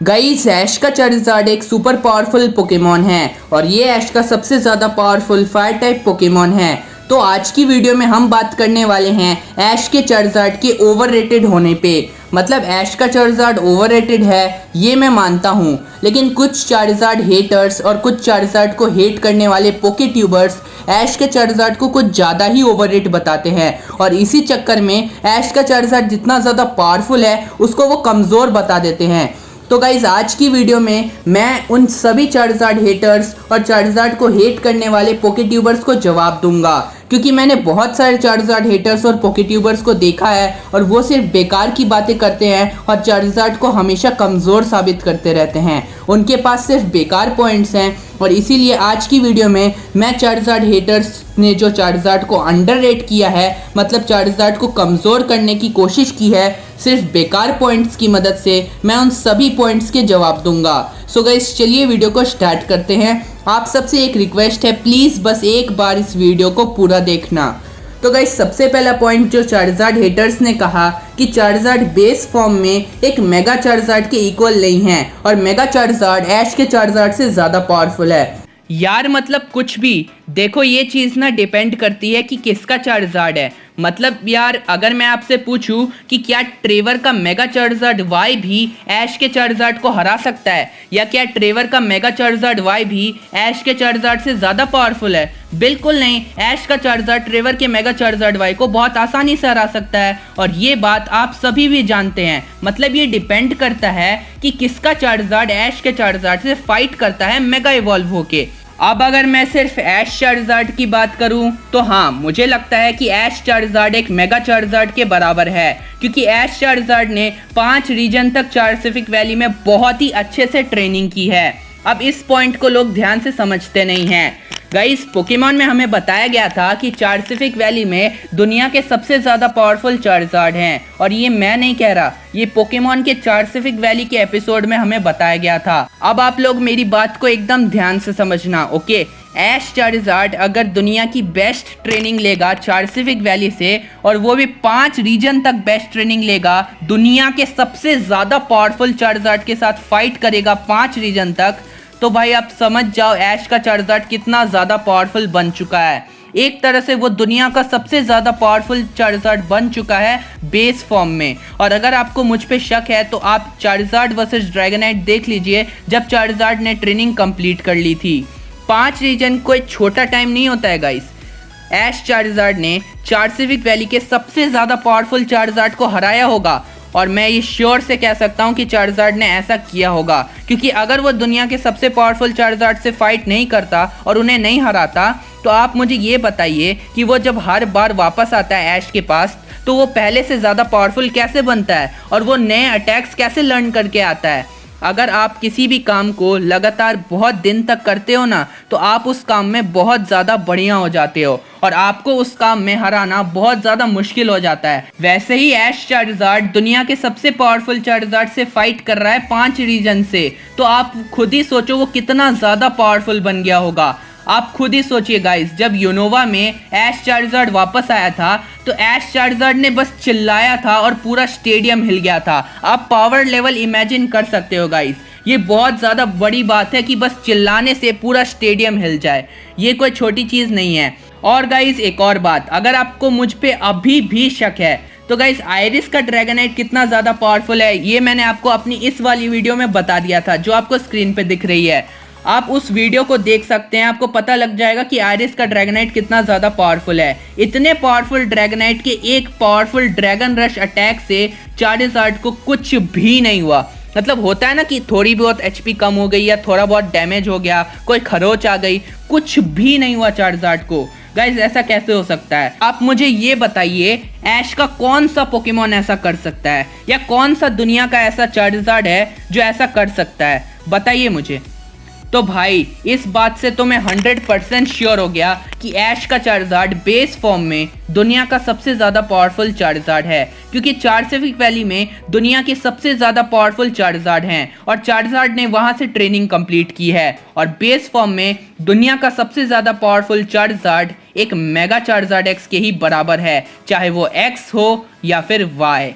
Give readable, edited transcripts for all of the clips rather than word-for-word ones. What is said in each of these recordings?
Guys ऐश का Charizard एक super powerful Pokemon है और ये ऐश का सबसे ज़्यादा पावरफुल फायर टाइप पोकेमॉन है। तो आज की वीडियो में हम बात करने वाले हैं ऐश के चार्जार्ड के ओवररेटेड होने पे। मतलब ऐश का चार्जार्ड ओवररेटेड है ये मैं मानता हूँ, लेकिन कुछ चार्जार्ड हेटर्स और कुछ चार्जार्ड को हेट करने वाले पोके ट्यूबर्स ऐश के चार्जार्ड को कुछ ज़्यादा ही ओवररेट बताते हैं और इसी चक्कर में ऐश का चार्जार्ड जितना ज़्यादा पावरफुल है उसको वो कमज़ोर बता देते हैं। तो गाइज़ आज की वीडियो में मैं उन सभी चार्जार्ड हेटर्स और चार्जार्ड को हेट करने वाले पोके ट्यूबर्स को जवाब दूंगा, क्योंकि मैंने बहुत सारे चार्जार्ड हेटर्स और पोके ट्यूबर्स को देखा है और वो सिर्फ बेकार की बातें करते हैं और चार्जार्ड को हमेशा कमज़ोर साबित करते रहते हैं। उनके पास सिर्फ बेकार पॉइंट्स हैं और इसीलिए आज की वीडियो में मैं चार्जार्ड हेटर्स ने जो चार्जार्ड को अंडररेट किया है, मतलब चार्जार्ड को कमज़ोर करने की कोशिश की है, सिर्फ बेकार पॉइंट्स की मदद से मैं उन सभी पॉइंट्स के जवाब दूंगा। सो गाइस चलिए वीडियो को स्टार्ट करते हैं। आप सबसे एक रिक्वेस्ट है, प्लीज़ बस एक बार इस वीडियो को पूरा देखना। तो गाइस सबसे पहला पॉइंट जो चार्जार्ड हेटर्स ने कहा कि चार्जार्ड बेस फॉर्म में एक मेगा चार्जार्ड के इक्वल नहीं है और मेगा चार्जार्ड ऐश के चार्जार्ड से ज़्यादा पावरफुल है। यार मतलब कुछ भी देखो, ये चीज़ ना डिपेंड करती है कि किसका चार्जार्ड है। मतलब यार अगर मैं आपसे पूछूं कि क्या ट्रेवर का मेगा चार्जार्ड वाई भी ऐश के चार्जार्ड को हरा सकता है, या क्या ट्रेवर का मेगा चार्जार्ड वाई भी ऐश के चार्जार्ड से ज़्यादा पावरफुल है? बिल्कुल नहीं। ऐश का चार्जार्ड ट्रेवर के मेगा चार्जार्ड वाई को बहुत आसानी से हरा सकता है और ये बात आप सभी भी जानते हैं। मतलब ये डिपेंड करता है कि किसका चार्जार्ड ऐश के चार्जार्ड से फाइट करता है मेगा इवॉल्व होके। अब अगर मैं सिर्फ ऐश चार्जार्ड की बात करूं तो हाँ, मुझे लगता है कि ऐश चार्जार्ड एक मेगा चार्जार्ड के बराबर है, क्योंकि ऐश चार्जार्ड ने 5 रीजन तक चार्सिफिक वैली में बहुत ही अच्छे से ट्रेनिंग की है। अब इस पॉइंट को लोग ध्यान से समझते नहीं हैं। गाइस पोकेमॉन में हमें बताया गया था कि चार्सिफिक वैली में दुनिया के सबसे ज़्यादा पावरफुल चार्जार्ड हैं, और ये मैं नहीं कह रहा, ये पोकेमॉन के चार्सिफिक वैली के एपिसोड में हमें बताया गया था। अब आप लोग मेरी बात को एकदम ध्यान से समझना, ओके? ऐश चार्जार्ड अगर दुनिया की बेस्ट ट्रेनिंग लेगा चार्सिफिक वैली से, और वो भी 5 रीजन तक बेस्ट ट्रेनिंग लेगा, दुनिया के सबसे ज़्यादा पावरफुल चार्जार्ड के साथ फाइट करेगा 5 रीजन तक, तो भाई आप समझ जाओ ऐश का चार्जार्ड कितना ज़्यादा पावरफुल बन चुका है। एक तरह से वो दुनिया का सबसे ज़्यादा पावरफुल चार्जार्ड बन चुका है बेस फॉर्म में। और अगर आपको मुझ पे शक है तो आप चार्जार्ड वर्सेस ड्रैगनाइट देख लीजिए, जब चार्जार्ड ने ट्रेनिंग कंप्लीट कर ली थी। 5 रीजन कोई छोटा टाइम नहीं होता है गाइस। ऐश चार्जार्ड ने चार्सिफिक वैली के सबसे ज़्यादा पावरफुल चार्जार्ड को हराया होगा, और मैं ये श्योर से कह सकता हूँ कि चार्जार्ड ने ऐसा किया होगा, क्योंकि अगर वो दुनिया के सबसे पावरफुल चार्जार्ड से फाइट नहीं करता और उन्हें नहीं हराता, तो आप मुझे ये बताइए कि वो जब हर बार वापस आता है ऐश के पास तो वो पहले से ज़्यादा पावरफुल कैसे बनता है और वो नए अटैक्स कैसे लर्न करके आता है? अगर आप किसी भी काम को लगातार बहुत दिन तक करते हो ना, तो आप उस काम में बहुत ज़्यादा बढ़िया हो जाते हो और आपको उस काम में हराना बहुत ज़्यादा मुश्किल हो जाता है। वैसे ही ऐश चार्जार्ड दुनिया के सबसे पावरफुल चार्जार्ड से फाइट कर रहा है 5 रीजन से, तो आप खुद ही सोचो वो कितना ज़्यादा पावरफुल बन गया होगा। आप खुद ही सोचिए गाइस, जब यूनोवा में ऐश चार्जार्ड वापस आया था तो ऐश चार्जार्ड ने बस चिल्लाया था और पूरा स्टेडियम हिल गया था। आप पावर लेवल इमेजिन कर सकते हो गाइस, ये बहुत ज़्यादा बड़ी बात है कि बस चिल्लाने से पूरा स्टेडियम हिल जाए, ये कोई छोटी चीज़ नहीं है। और गाइस एक और बात, अगर आपको मुझ पे अभी भी शक है तो गाइस आयरिस का ड्रैगनाइट कितना ज़्यादा पावरफुल है ये मैंने आपको अपनी इस वाली वीडियो में बता दिया था, जो आपको स्क्रीन पे दिख रही है। आप उस वीडियो को देख सकते हैं, आपको पता लग जाएगा कि आयरिस का ड्रैगनाइट कितना ज़्यादा पावरफुल है। इतने पावरफुल ड्रैगनाइट के एक पावरफुल ड्रैगन रश अटैक से चार्जार्ड को कुछ भी नहीं हुआ। मतलब होता है ना कि थोड़ी बहुत एचपी कम हो गई या थोड़ा बहुत डैमेज हो गया, कोई खरोच आ गई, कुछ भी नहीं हुआ चार्जार्ड को। गाइज ऐसा कैसे हो सकता है? आप मुझे ये बताइए, ऐश का कौन सा पोकेमॉन ऐसा कर सकता है, या कौन सा दुनिया का ऐसा चार्जार्ड है जो ऐसा कर सकता है? बताइए मुझे। तो भाई इस बात से तो मैं 100% श्योर हो गया कि ऐश का चार्जार्ड बेस फॉर्म में दुनिया का सबसे ज़्यादा पावरफुल चार्जार्ड है, क्योंकि चार्सिफिक वैली में दुनिया के सबसे ज़्यादा पावरफुल चार्जार्ड हैं और चार्जार्ड ने वहाँ से ट्रेनिंग कंप्लीट की है। और बेस फॉर्म में दुनिया का सबसे ज़्यादा पावरफुल चार्जार्ड एक मेगा चार्जार्ड एक्स के ही बराबर है, चाहे वो एक्स हो या फिर वाई।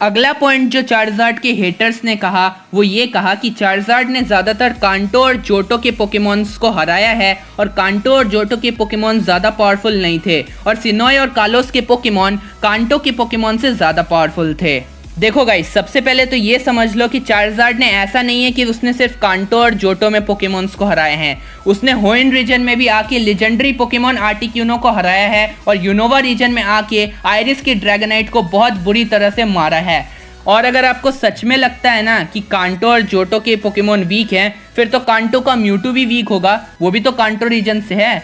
अगला पॉइंट जो चार्जार्ड के हेटर्स ने कहा वो ये कहा कि चार्जार्ड ने ज़्यादातर कांटो और जोटो के पोकेमॉन्स को हराया है और कांटो और जोटो के पोकेमॉन ज़्यादा पावरफुल नहीं थे और सिनोय और कालोस के पोकेमॉन कांटो के पोकेमॉन से ज़्यादा पावरफुल थे। देखो गाइस, सबसे पहले तो ये समझ लो कि चार्जार्ड ने ऐसा नहीं है कि उसने सिर्फ कांटो और जोटो में पोकेमॉन्स को हराए हैं, उसने होएन रीजन में भी आके लेजेंडरी पोकेमॉन आर्टिक्यूनो को हराया है और यूनोवा रीजन में आके आयरिस के ड्रैगनाइट को बहुत बुरी तरह से मारा है। और अगर आपको सच में लगता है ना कि कांटो और जोटो के पोकेमॉन वीक हैं, फिर तो कांटो का म्यूटू भी वीक होगा, वो भी तो कांटो रीजन से है।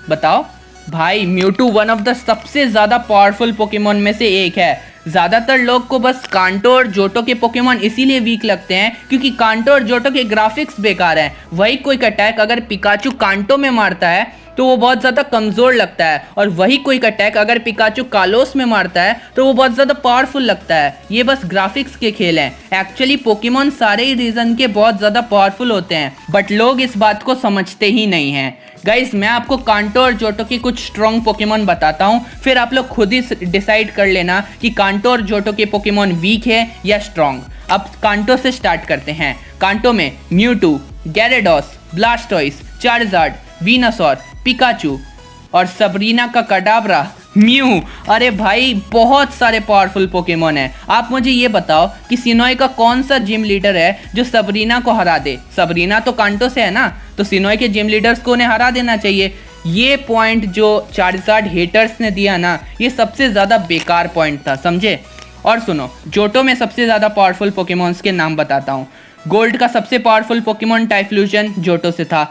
बताओ भाई, म्यूटू वन ऑफ द सबसे ज़्यादा पावरफुल पोकेमॉन में से एक है। ज़्यादातर लोग को बस कांटो और जोटो के पोकेमॉन इसीलिए वीक लगते हैं क्योंकि कांटो और जोटो के ग्राफिक्स बेकार हैं। वही कोई अटैक अगर पिकाचू कांटो में मारता है तो वो बहुत ज़्यादा कमज़ोर लगता है और वही कोई अटैक अगर पिकाचू कालोस में मारता है तो वो बहुत ज़्यादा पावरफुल लगता है। ये बस ग्राफिक्स के खेल हैं। एक्चुअली पोकेमॉन सारे ही रीजन के बहुत ज़्यादा पावरफुल होते हैं, बट लोग इस बात को समझते ही नहीं हैं। गाइस, मैं आपको कांटो और जोटो के कुछ स्ट्रॉन्ग पोकेमॉन बताता हूँ, फिर आप लोग खुद ही डिसाइड कर लेना कि कांटो और जोटो के पोकेमॉन वीक है या स्ट्रॉन्ग। अब कांटो से स्टार्ट करते हैं। कांटो में Mewtwo, Gyarados, Blastoise, Charizard, वीनासॉर, Pikachu और सबरीना का कडाब्रा, म्यू। अरे भाई, बहुत सारे पावरफुल पोकेमॉन हैं। आप मुझे ये बताओ कि सिनोय का कौन सा जिम लीडर है जो सबरीना को हरा दे? सबरीना तो कांटो से है ना, तो सिनोय के जिम लीडर्स को उन्हें हरा देना चाहिए। ये पॉइंट जो चार्जार्ड हेटर्स ने दिया ना, ये सबसे ज़्यादा बेकार पॉइंट था, समझे? और सुनो, जोटो में सबसे ज़्यादा पावरफुल पोकेमॉन्स के नाम बताता हूँ। गोल्ड का सबसे पावरफुल पोकेमॉन टाइफ्यूजन जोटो से था।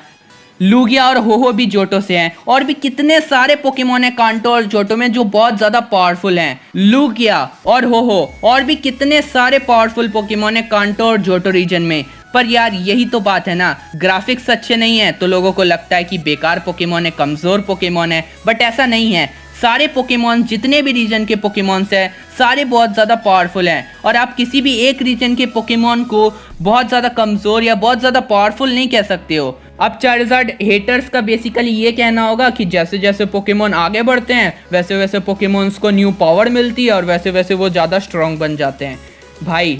लूगिया और होहो भी जोटो से हैं और भी कितने सारे पोकेमॉन हैं कांटो और जोटो में जो बहुत ज़्यादा पावरफुल हैं। लूगिया और होहो और भी कितने सारे पावरफुल पोकेमॉन हैं कांटो और जोटो रीजन में। पर यार, यही तो बात है ना, ग्राफिक्स अच्छे नहीं है तो लोगों को लगता है कि बेकार पोकेमॉन है, कमज़ोर पोकेमॉन है, बट ऐसा नहीं है। सारे पोकेमॉन, जितने भी रीजन के पोकेमॉन्स हैं, सारे बहुत ज़्यादा पावरफुल हैं और आप किसी भी एक रीजन के पोकेमॉन को बहुत ज़्यादा कमज़ोर या बहुत ज़्यादा पावरफुल नहीं कह सकते हो। अब चार्जार्ड हेटर्स का बेसिकली ये कहना होगा कि जैसे जैसे पोकेमॉन आगे बढ़ते हैं वैसे वैसे पोकेमॉन्स को न्यू पावर मिलती है और वैसे वैसे वो ज़्यादा स्ट्रॉन्ग बन जाते हैं। भाई,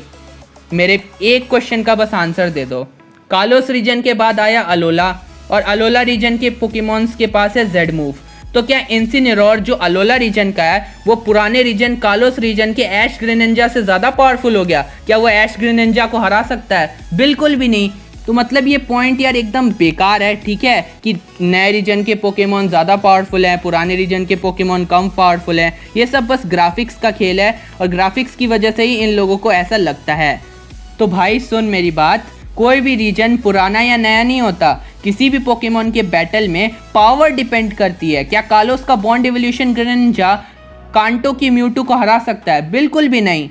मेरे एक क्वेश्चन का बस आंसर दे दो। कालोस रीजन के बाद आया अलोला और अलोला रीजन के पोकेमॉन्स के पास है जेड मूव, तो क्या इन्सिनेरोर जो अलोला रीजन का है वो पुराने रीजन कालोस रीजन के ऐश ग्रेनिंजा से ज़्यादा पावरफुल हो गया? क्या वो ऐश ग्रेनिंजा को हरा सकता है? बिल्कुल भी नहीं। तो मतलब ये पॉइंट यार एकदम बेकार है, ठीक है, कि नए रीजन के पोकेमॉन ज़्यादा पावरफुल हैं, पुराने रीजन के पोकेमॉन कम पावरफुल हैं। ये सब बस ग्राफिक्स का खेल है और ग्राफिक्स की वजह से ही इन लोगों को ऐसा लगता है। तो भाई सुन मेरी बात, कोई भी रीजन पुराना या नया नहीं होता। किसी भी पोकेमॉन के बैटल में पावर डिपेंड करती है। क्या कालोस का बॉन्ड इवोल्यूशन ग्रेनिंजा कांटो की म्यूटू को हरा सकता है? बिल्कुल भी नहीं।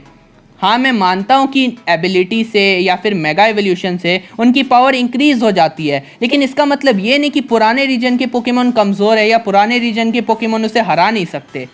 हाँ, मैं मानता हूँ कि एबिलिटी से या फिर मेगा एवोल्यूशन से उनकी पावर इंक्रीज हो जाती है, लेकिन इसका मतलब ये नहीं कि पुराने रीजन के पोकेमॉन कमज़ोर है या पुराने रीजन के पोकेमॉन उसे हरा नहीं सकते।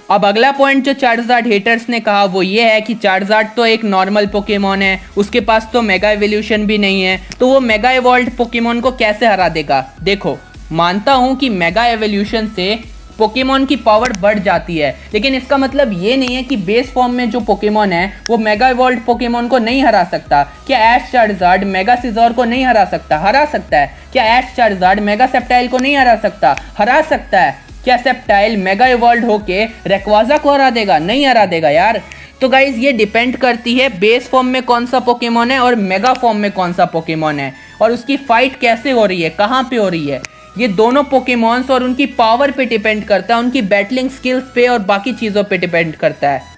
अब अगला पॉइंट जो चार्जार्ड हेटर्स ने कहा वो ये है कि चार्जार्ड तो एक नॉर्मल पोकेमॉन है, उसके पास तो मेगा एवोल्यूशन भी नहीं है, तो वो मेगा इवॉल्व्ड पोकेमॉन को कैसे हरा देगा? देखो, मानता हूँ कि मेगा एवोल्यूशन से पोकेमॉन की पावर बढ़ जाती है, लेकिन इसका मतलब ये नहीं है कि बेस फॉर्म में जो पोकेमॉन है वो मेगा इवॉल्व्ड पोकेमॉन को नहीं हरा सकता। क्या ऐश चार्जार्ड मेगा सिज़ोर को नहीं हरा सकता? हरा सकता है। क्या ऐश चार्जार्ड मेगा सेप्टाइल को नहीं हरा सकता? हरा सकता है। क्या सेप्टाइल मेगा इवॉल्व होके रेक्वाजा को हरा देगा? नहीं हरा देगा यार। तो गाइज, ये डिपेंड करती है बेस फॉर्म में कौन सा पोकेमॉन है और मेगा फॉर्म में कौन सा पोकेमॉन है और उसकी फाइट कैसे हो रही है, कहाँ पे हो रही है। ये दोनों पोकेमॉन्स और उनकी पावर पे डिपेंड करता है, उनकी बैटलिंग स्किल्स पे और बाकी चीज़ों पे डिपेंड करता है।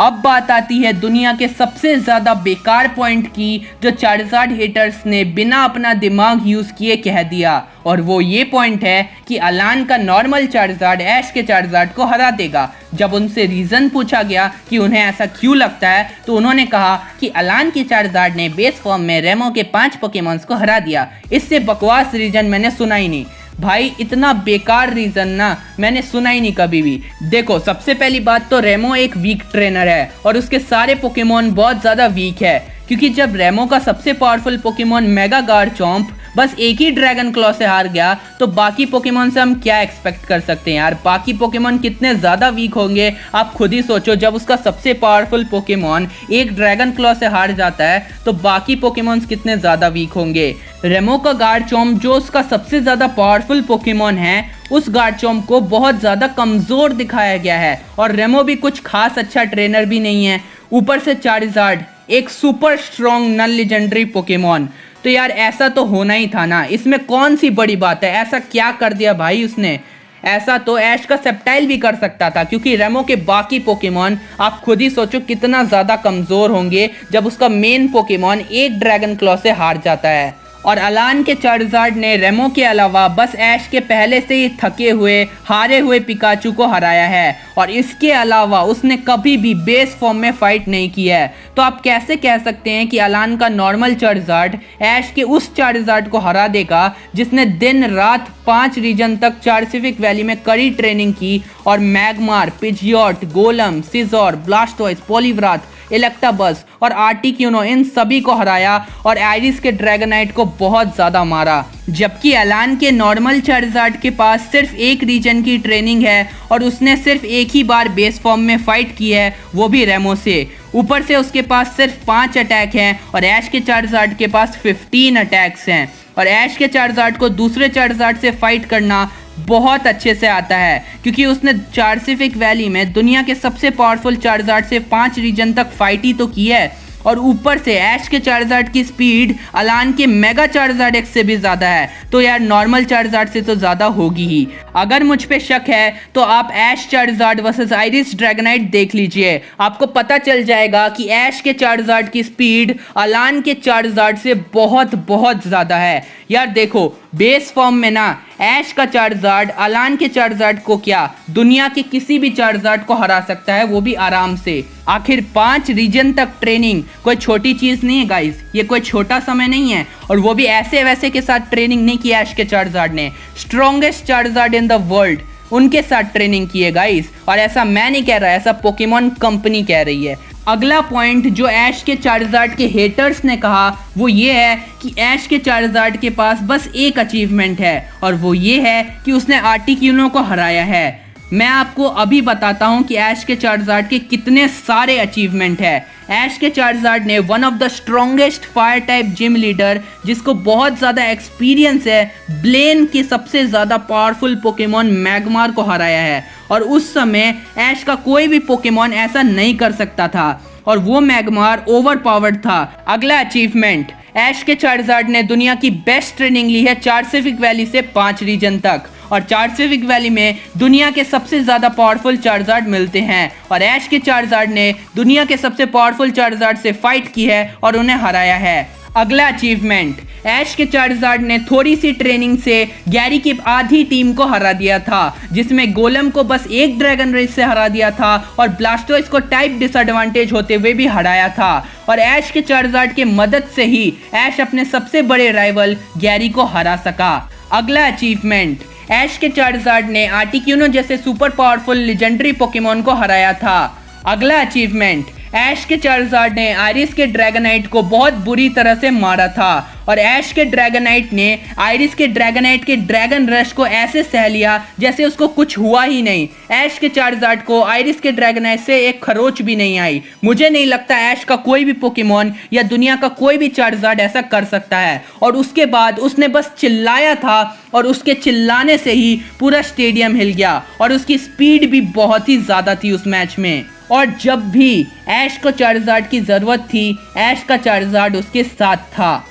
अब बात आती है दुनिया के सबसे ज़्यादा बेकार पॉइंट की, जो चार्जार्ड हेटर्स ने बिना अपना दिमाग यूज़ किए कह दिया, और वो ये पॉइंट है कि अलान का नॉर्मल चार्जार्ड ऐश के चार्जार्ड को हरा देगा। जब उनसे रीज़न पूछा गया कि उन्हें ऐसा क्यों लगता है, तो उन्होंने कहा कि अलान की चार्जार्ड ने बेस फॉर्म में रेमो के 5 पोकेमॉन्स को हरा दिया। इससे बकवास रीज़न मैंने सुना ही नहीं भाई, इतना बेकार रीज़न ना मैंने सुना ही नहीं कभी भी। देखो, सबसे पहली बात तो रेमो एक वीक ट्रेनर है और उसके सारे पोकेमॉन बहुत ज़्यादा वीक है, क्योंकि जब रेमो का सबसे पावरफुल पोकेमॉन मेगा गार्चॉम्प बस एक ही ड्रैगन क्लॉ से हार गया, तो बाकी पोकेमॉन से हम क्या एक्सपेक्ट कर सकते हैं यार। बाकी पोकेमॉन कितने ज़्यादा वीक होंगे आप खुद ही सोचो। जब उसका सबसे पावरफुल पोकेमॉन एक ड्रैगन क्लॉ से हार जाता है तो बाकी पोकेमॉन्स कितने ज़्यादा वीक होंगे। रेमो का गार्चॉम्प जो उसका सबसे ज़्यादा पावरफुल पोकेमॉन है, उस गार्चॉम्प को बहुत ज़्यादा कमज़ोर दिखाया गया है और रेमो भी कुछ खास अच्छा ट्रेनर भी नहीं है। ऊपर से चारिज़ार्ड एक super strong non legendary Pokemon, तो यार ऐसा तो होना ही था ना। इसमें कौन सी बड़ी बात है, ऐसा क्या कर दिया भाई उसने। ऐसा तो ऐश का सेप्टाइल भी कर सकता था, क्योंकि रेमो के बाकी पोकेमॉन आप खुद ही सोचो कितना ज़्यादा कमज़ोर होंगे जब उसका मेन पोकेमॉन एक ड्रैगन क्लॉ से हार जाता है। और अलान के चार्जार्ड ने रेमो के अलावा बस ऐश के पहले से ही थके हुए हारे हुए पिकाचू को हराया है, और इसके अलावा उसने कभी भी बेस फॉर्म में फाइट नहीं की है। तो आप कैसे कह सकते हैं कि अलान का नॉर्मल चार्जार्ड ऐश के उस चार्जार्ड को हरा देगा जिसने दिन रात 5 रीजन तक चार्सिफिक वैली में कड़ी ट्रेनिंग की और मैगमार, पिजियोट, गोलम, सिजोर, ब्लास्टोइस, पॉलीवराथ, इलेक्टाबस और आर्टिक्यूनो इन सभी को हराया और आइरिस के ड्रैगनाइट को बहुत ज़्यादा मारा। जबकि अलान के नॉर्मल चार्जार्ड के पास सिर्फ एक रीजन की ट्रेनिंग है और उसने सिर्फ एक ही बार बेस फॉर्म में फाइट की है, वो भी रेमो से। ऊपर से उसके पास सिर्फ 5 अटैक हैं और ऐश के चार्जार्ड के पास 15 अटैक्स हैं। और ऐश के चार्जार्ड को दूसरे चार्जार्ड से फाइट करना बहुत अच्छे से आता है, क्योंकि उसने चार्सिफिक वैली में दुनिया के सबसे पावरफुल चार्जार्ड से 5 रीजन तक फाइट ही तो की है। और ऊपर से ऐश के चार्जार्ड की स्पीड अलान के मेगा चार्जार्ड एक्स से भी ज़्यादा है, तो यार नॉर्मल चार्जार्ड से तो ज़्यादा होगी ही। अगर मुझ पे शक है तो आप ऐश चार्जार्ड वर्सेस आइरिस ड्रैगनाइट देख लीजिए, आपको पता चल जाएगा कि ऐश के चार्जार्ड की स्पीड अलान के चार्जार्ड से बहुत बहुत ज़्यादा है। यार देखो, बेस फॉर्म में ना ऐश का चार्जार्ड अलान के चार्जार्ड को क्या दुनिया के किसी भी चार्जार्ड को हरा सकता है, वो भी आराम से। आखिर 5 रीजन तक ट्रेनिंग कोई छोटी चीज़ नहीं है गाइस, ये कोई छोटा समय नहीं है। और वो भी ऐसे वैसे के साथ ट्रेनिंग नहीं की ऐश के चार्जार्ड ने, strongest Charizard in the world उनके साथ ट्रेनिंग की है गाइस। और ऐसा मैं नहीं कह रहा, ऐसा पोकेमॉन कंपनी कह रही है। अगला पॉइंट जो ऐश के चार्जार्ड के हेटर्स ने कहा वो ये है कि ऐश के चार्जार्ड के पास बस एक अचीवमेंट है, और वो ये है कि उसने आर्टिक्यूनो को हराया है। मैं आपको अभी बताता हूँ कि ऐश के चार्जार्ड के कितने सारे अचीवमेंट है। ऐश के चार्जार्ड ने one of the strongest fire type gym leader, जिसको बहुत ज़्यादा एक्सपीरियंस है, ब्लेन के सबसे ज़्यादा पावरफुल पोकेमॉन मैगमार को हराया है। और उस समय ऐश का कोई भी पोकेमॉन ऐसा नहीं कर सकता था, और वो मैगमार ओवर पावर्ड था। अगला अचीवमेंट, ऐश के चार्जार्ड ने दुनिया की बेस्ट ट्रेनिंग ली है चार्सिफिक वैली से 5 रीजन तक, और चार्सिफिक वैली में दुनिया के सबसे ज़्यादा पावरफुल चार्जार्ड मिलते हैं। और ऐश के चार्जार्ड ने दुनिया के सबसे पावरफुल चार्जार्ड से फाइट की है और उन्हें हराया है। अगला अचीवमेंट, ऐश के चार्जार्ड ने थोड़ी सी ट्रेनिंग से गैरी की आधी टीम को हरा दिया था, जिसमें गोलम को बस एक ड्रैगन रेस से हरा दिया था और ब्लास्टोइस को टाइप डिसएडवांटेज होते हुए भी हराया था। और ऐश के चार्जार्ड के मदद से ही ऐश अपने सबसे बड़े राइवल गैरी को हरा सका। अगला अचीवमेंट, ऐश के चार्जार्ड ने आर्टिक्यूनो जैसे सुपर पावरफुल लेजेंडरी पोकेमॉन को हराया था। अगला अचीवमेंट, ऐश के चार्जार्ड ने आइरिस के ड्रैगनाइट को बहुत बुरी तरह से मारा था, और ऐश के ड्रैगनाइट ने आइरिस के ड्रैगनाइट के ड्रैगन रश को ऐसे सह लिया जैसे उसको कुछ हुआ ही नहीं। ऐश के चार्जार्ड को आइरिस के ड्रैगनाइट से एक खरोच भी नहीं आई। मुझे नहीं लगता ऐश का कोई भी पोकेमॉन या दुनिया का कोई भी चार्जार्ड ऐसा कर सकता है। और उसके बाद उसने बस चिल्लाया था, और उसके चिल्लाने से ही पूरा स्टेडियम हिल गया, और उसकी स्पीड भी बहुत ही ज़्यादा थी उस मैच में। और जब भी ऐश को चार्जार्ड की ज़रूरत थी, ऐश का चार्जार्ड उसके साथ था।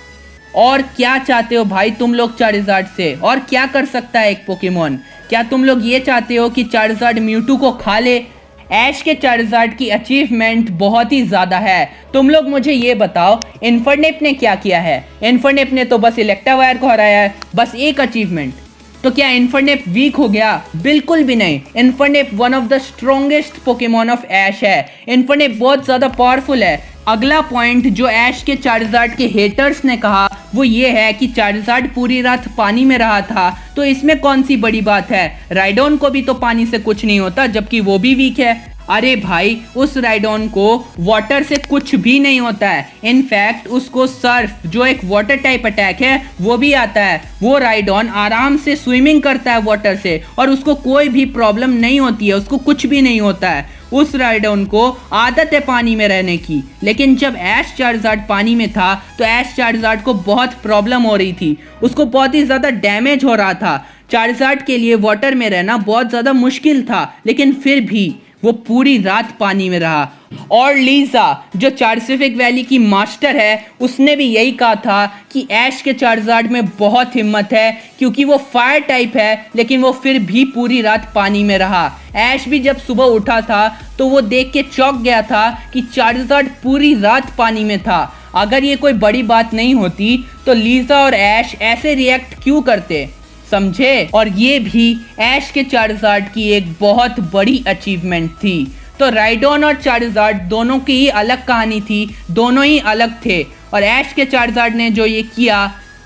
और क्या चाहते हो भाई तुम लोग चार्जार्ड से? और क्या कर सकता है एक पोकेमॉन? क्या तुम लोग ये चाहते हो कि चार्जार्ड म्यूटू को खा ले? ऐश के चार्जार्ड की अचीवमेंट बहुत ही ज़्यादा है। तुम लोग मुझे ये बताओ, इन्फर्नेप ने क्या किया है? इन्फर्नेप ने तो बस इलेक्टावायर को हराया है, बस एक अचीवमेंट। तो क्या इन्फर्नेप वीक हो गया? बिल्कुल भी नहीं। Infernape one of the strongest Pokemon of Ash है। इन्फर्नेप बहुत ज़्यादा पावरफुल है। अगला पॉइंट जो ऐश के चार्जार्ड के हेटर्स ने कहा वो ये है कि चार्जार्ड पूरी रात पानी में रहा था, तो इसमें कौन सी बड़ी बात है? राइडोन को भी तो पानी से कुछ नहीं होता, जबकि वो भी वीक है। अरे भाई, उस राइडोन को वाटर से कुछ भी नहीं होता है। इनफैक्ट उसको सर्फ, जो एक वाटर टाइप अटैक है, वो भी आता है। वो राइडोन आराम से स्विमिंग करता है वाटर से और उसको कोई भी प्रॉब्लम नहीं होती है, उसको कुछ भी नहीं होता है। उस राइडोन को आदत है पानी में रहने की। लेकिन जब ऐश चार्जार्ड पानी में था तो ऐश चार्जार्ड को बहुत प्रॉब्लम हो रही थी, उसको बहुत ही ज़्यादा डैमेज हो रहा था। चार्जार्ड के लिए वाटर में रहना बहुत ज़्यादा मुश्किल था, लेकिन फिर भी वो पूरी रात पानी में रहा। और लीजा, जो चार्सिफिक वैली की मास्टर है, उसने भी यही कहा था कि ऐश के चार्जार्ड में बहुत हिम्मत है, क्योंकि वो फायर टाइप है, लेकिन वो फिर भी पूरी रात पानी में रहा। ऐश भी जब सुबह उठा था तो वो देख के चौंक गया था कि चार्जार्ड पूरी रात पानी में था। अगर ये कोई बड़ी बात नहीं होती तो लीजा और ऐश ऐसे रिएक्ट क्यों करते, समझे? और ये भी ऐश के चार्जार्ड की एक बहुत बड़ी अचीवमेंट थी। तो राइडोन और चार्जार्ड दोनों की ही अलग कहानी थी, दोनों ही अलग थे। और ऐश के चार्जार्ड ने जो ये किया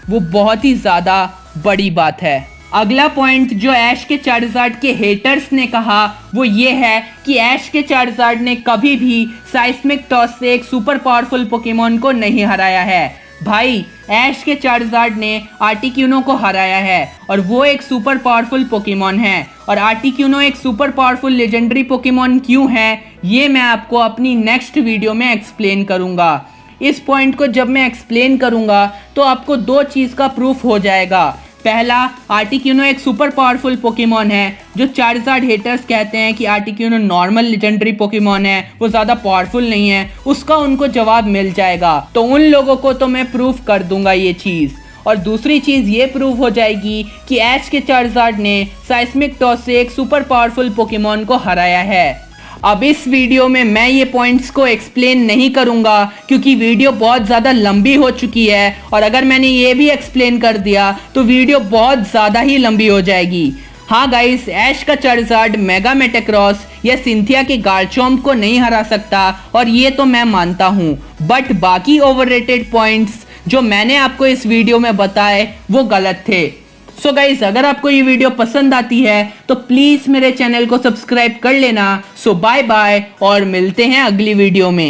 वो बहुत ही ज़्यादा बड़ी बात है। अगला पॉइंट जो ऐश के चार्जार्ड के हेटर्स ने कहा वो ये है कि ऐश के चार्जार्ड ने कभी भी साइस्मिक टॉस से एक सुपर पावरफुल पोकेमॉन को नहीं हराया है। भाई, ऐश के चार्जार्ड ने आर्टिक्यूनो को हराया है और वो एक सुपर पावरफुल पोकेमॉन है। और आर्टिक्यूनो एक सुपर पावरफुल लेजेंडरी पोकेमॉन क्यों है, ये मैं आपको अपनी नेक्स्ट वीडियो में एक्सप्लेन करूंगा। इस पॉइंट को जब मैं एक्सप्लेन करूंगा तो आपको दो चीज़ का प्रूफ हो जाएगा। पहला, आर्टिक्यूनो एक सुपर पावरफुल पोकेमॉन है। जो चार्जार्ड हेटर्स कहते हैं कि आर्टिक्यूनो नॉर्मल लेजेंडरी पोकेमॉन है, वो ज़्यादा पावरफुल नहीं है, उसका उनको जवाब मिल जाएगा। तो उन लोगों को तो मैं प्रूफ कर दूंगा ये चीज़। और दूसरी चीज़ ये प्रूफ हो जाएगी कि ऐश के चार्जार्ड ने साइस्मिक टॉस से एक सुपर पावरफुल पोकेमॉन को हराया है। अब इस वीडियो में मैं ये पॉइंट्स को एक्सप्लेन नहीं करूंगा, क्योंकि वीडियो बहुत ज़्यादा लंबी हो चुकी है। और अगर मैंने ये भी एक्सप्लेन कर दिया तो वीडियो बहुत ज़्यादा ही लंबी हो जाएगी। हाँ गाइस, ऐश का चार्जार्ड मेगा मेटाक्रॉस या सिंथिया के गार्चम्प को नहीं हरा सकता, और ये तो मैं मानता हूँ। बट बाकी ओवररेटेड पॉइंट्स जो मैंने आपको इस वीडियो में बताए वो गलत थे। सो गाइस, अगर आपको ये वीडियो पसंद आती है तो प्लीज़ मेरे चैनल को सब्सक्राइब कर लेना। सो बाय बाय और मिलते हैं अगली वीडियो में।